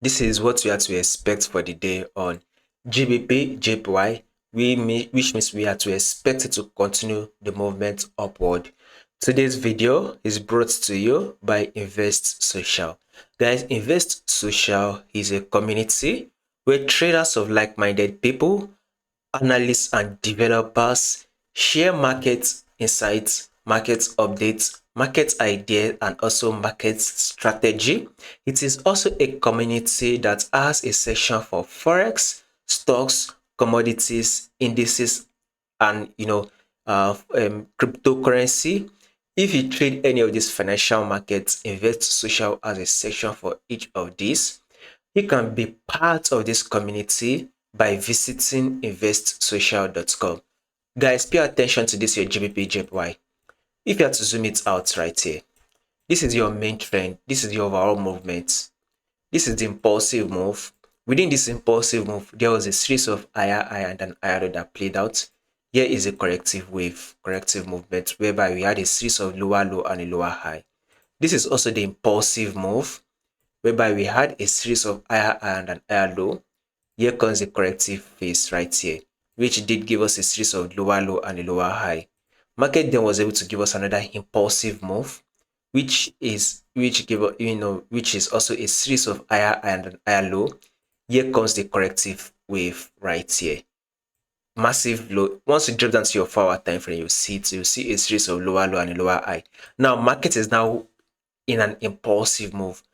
This is what we are to expect for the day on GBPJPY, which means we are to expect it to continue the movement upward. Today's video is brought to you by Invest Social. Guys, Invest Social is a community where traders of like-minded people, analysts and developers share market insights, market updates, market ideas, and also market strategy. It is also a community that has a section for forex, stocks, commodities, indices, and cryptocurrency. If you trade any of these financial markets, Invest Social has a section for each of these. You can be part of this community by visiting investsocial.com. Guys, pay attention to this here GBPJPY. If you have to zoom it out right here, this is your main trend. This is the overall movement. This is the impulsive move. Within this impulsive move, there was a series of higher high and an higher low that played out. Here is a corrective wave, corrective movement, whereby we had a series of lower low and a lower high. This is also the impulsive move, whereby we had a series of higher high and an higher low. Here comes the corrective phase right here, which did give us a series of lower low and a lower high. Market then was able to give us another impulsive move, which is also a series of higher high and an higher low. Here comes the corrective wave right here. Massive low. Once you drop down to your 4-hour time frame, you see a series of lower low and a lower high. Now market is now in an impulsive move.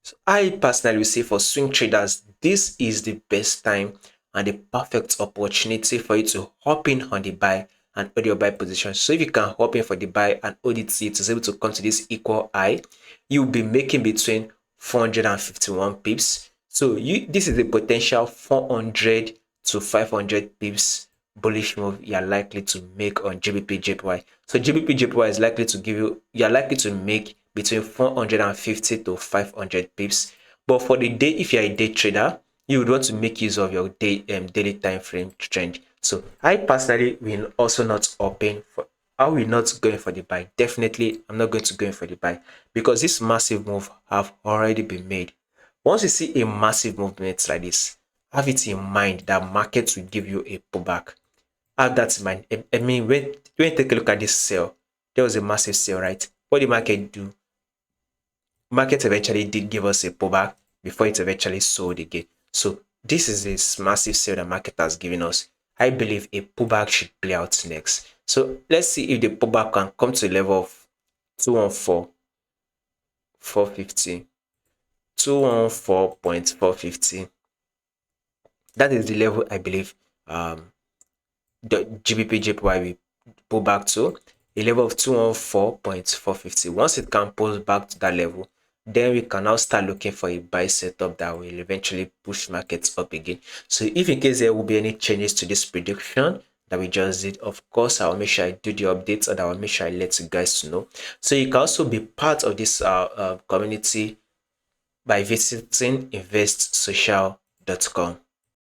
So I personally will say for swing traders, this is the best time and the perfect opportunity for you to hop in on the buy and hold your buy position. So if you can hop in for the buy and hold it till it is able to come to this equal high, you'll be making between 451 pips. So this is a potential 400 to 500 pips bullish move you are likely to make on GBPJPY. So GBPJPY is likely to give you are likely to make between 450 to 500 pips. But for the day, if you're a day trader, you would want to make use of your daily time frame trend. So I personally will also not open for. I will not go in for the buy. Definitely, I'm not going to go in for the buy because this massive move have already been made. Once you see a massive movement like this, have it in mind that markets will give you a pullback. Have that in mind. I mean, when you take a look at this sell, there was a massive sell, right? What did the market do? Market eventually did give us a pullback before it eventually sold again. So this is this massive sale that market has given us. I believe a pullback should play out next. So let's see if the pullback can come to a level of 214.450. 214.450. That is the level I believe the GBPJPY will pull back to, a level of 214.450. Once it can pull back to that level, then we can now start looking for a buy setup that will eventually push markets up again. So if in case there will be any changes to this prediction that we just did, of course I will make sure I do the updates and I will make sure I let you guys know. So you can also be part of this community by visiting investsocial.com.